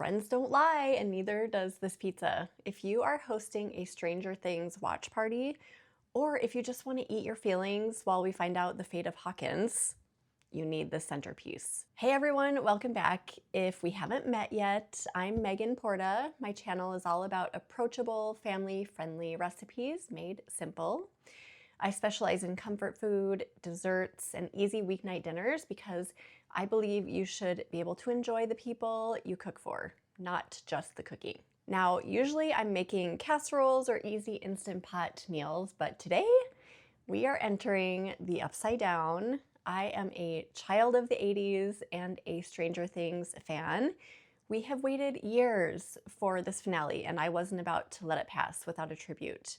Friends don't lie, and neither does this pizza. If you are hosting a Stranger Things watch party, or if you just want to eat your feelings while we find out the fate of Hawkins, you need the centerpiece. Hey everyone, welcome back. If we haven't met yet, I'm Megan Porta. My channel is all about approachable, family-friendly recipes made simple. I specialize in comfort food, desserts, and easy weeknight dinners because I believe you should be able to enjoy the people you cook for, not just the cooking. Now, usually I'm making casseroles or easy Instant Pot meals, but today we are entering the upside down. I am a child of the 80s and a Stranger Things fan. We have waited years for this finale, and I wasn't about to let it pass without a tribute.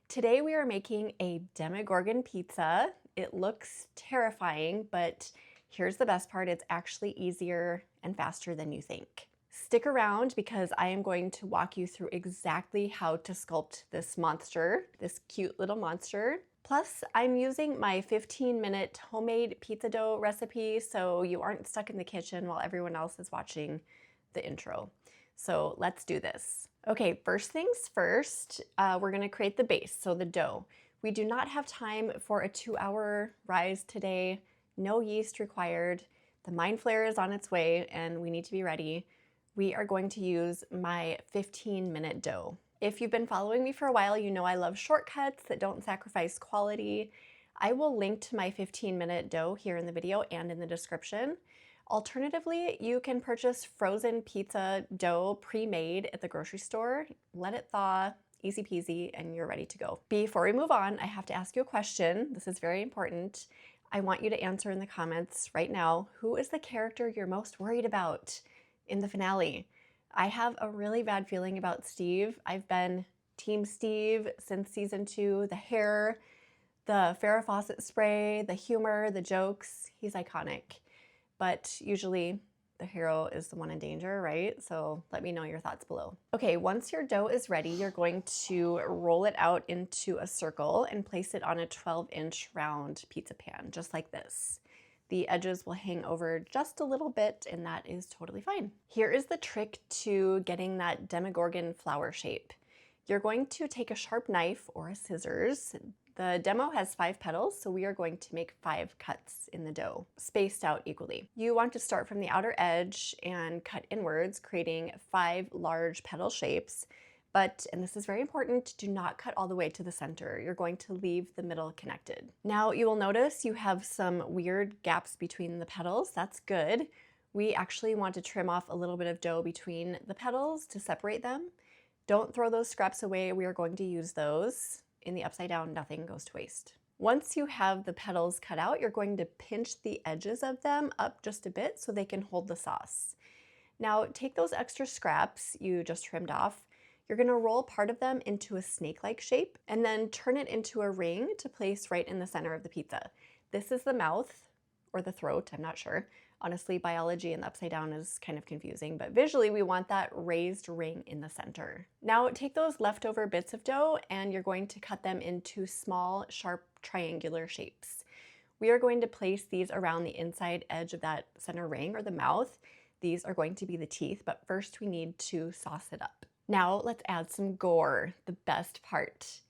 Today we are making a Demogorgon pizza. It looks terrifying, but here's the best part. It's actually easier and faster than you think. Stick around because I am going to walk you through exactly how to sculpt this monster, this cute little monster. Plus, I'm using my 15-minute homemade pizza dough recipe so you aren't stuck in the kitchen while everyone else is watching the intro. So let's do this. Okay, first things first, we're gonna create the base, so the dough. We do not have time for a 2-hour rise today. No yeast required. The mind flare is on its way and we need to be ready. We are going to use my 15-minute dough. If you've been following me for a while, you know I love shortcuts that don't sacrifice quality. I will link to my 15-minute dough here in the video and in the description. Alternatively, you can purchase frozen pizza dough pre-made at the grocery store. Let it thaw, easy peasy, and you're ready to go. Before we move on, I have to ask you a question. This is very important. I want you to answer in the comments right now, who is the character you're most worried about in the finale? I have a really bad feeling about Steve. I've been Team Steve since season 2. The hair, the Farrah Fawcett spray, the humor, the jokes, he's iconic. But usually the hero is the one in danger, right? So let me know your thoughts below. Okay, once your dough is ready, you're going to roll it out into a circle and place it on a 12-inch round pizza pan, just like this. The edges will hang over just a little bit, and that is totally fine. Here is the trick to getting that Demogorgon flower shape. You're going to take a sharp knife or a scissors. The demo has 5 petals, so we are going to make 5 cuts in the dough, spaced out equally. You want to start from the outer edge and cut inwards, creating 5 large petal shapes. But, and this is very important, do not cut all the way to the center. You're going to leave the middle connected. Now you will notice you have some weird gaps between the petals. That's good. We actually want to trim off a little bit of dough between the petals to separate them. Don't throw those scraps away. We are going to use those. In the upside down, nothing goes to waste. Once you have the petals cut out, you're going to pinch the edges of them up just a bit so they can hold the sauce. Now take those extra scraps you just trimmed off. You're going to roll part of them into a snake-like shape and then turn it into a ring to place right in the center of the pizza. This is the mouth or the throat, I'm not sure. Honestly, biology in the upside down is kind of confusing, but visually we want that raised ring in the center. Now take those leftover bits of dough and you're going to cut them into small, sharp, triangular shapes. We are going to place these around the inside edge of that center ring or the mouth. These are going to be the teeth, but first we need to sauce it up. Now let's add some Gore, the best part.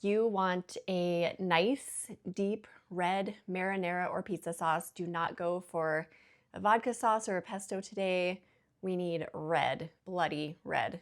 You want a nice, deep red marinara or pizza sauce. Do not go for a vodka sauce or a pesto today. We need red, bloody red.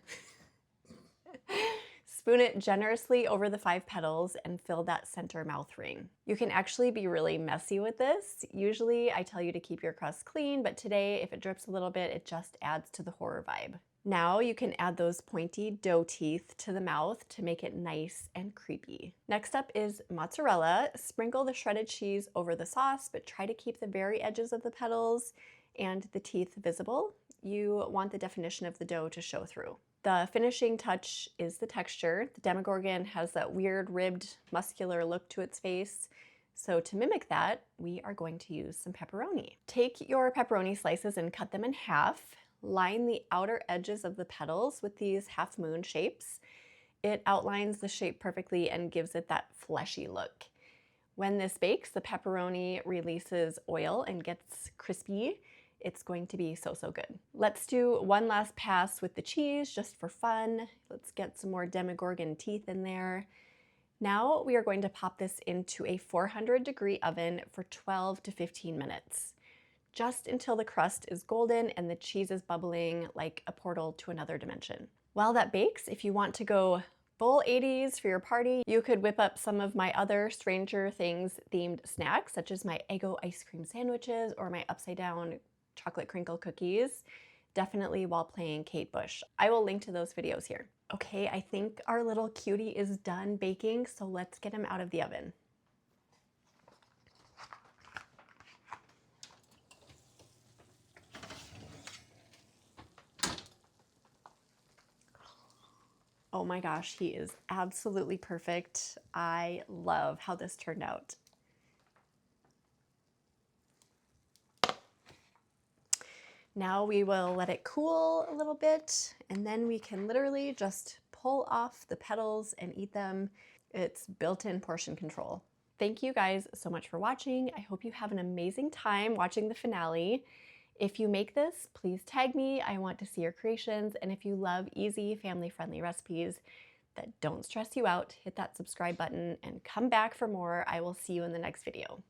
Spoon it generously over the 5 petals and fill that center mouth ring. You can actually be really messy with this. Usually I tell you to keep your crust clean, but today if it drips a little bit, it just adds to the horror vibe. Now you can add those pointy dough teeth to the mouth to make it nice and creepy. Next up is mozzarella. Sprinkle the shredded cheese over the sauce, but try to keep the very edges of the petals and the teeth visible. You want the definition of the dough to show through. The finishing touch is the texture. The Demogorgon has that weird ribbed, muscular look to its face. So to mimic that, we are going to use some pepperoni. Take your pepperoni slices and cut them in half. Line the outer edges of the petals with these half moon shapes. It outlines the shape perfectly and gives it that fleshy look. When this bakes, the pepperoni releases oil and gets crispy, It's going to be so, so good. Let's do one last pass with the cheese just for fun. Let's get some more Demogorgon teeth in there. Now we are going to pop this into a 400-degree oven for 12 to 15 minutes, just until the crust is golden and the cheese is bubbling like a portal to another dimension. While that bakes, if you want to go full 80s for your party, you could whip up some of my other Stranger Things themed snacks, such as my Eggo ice cream sandwiches or my upside down chocolate crinkle cookies, definitely while playing Kate Bush. I will link to those videos here. Okay, I think our little cutie is done baking, so let's get him out of the oven. Oh my gosh, he is absolutely perfect. I love how this turned out. Now we will let it cool a little bit, and then we can literally just pull off the petals and eat them. It's built-in portion control. Thank you guys so much for watching. I hope you have an amazing time watching the finale. If you make this, please tag me. I want to see your creations. And if you love easy, family-friendly recipes that don't stress you out, hit that subscribe button and come back for more. I will see you in the next video.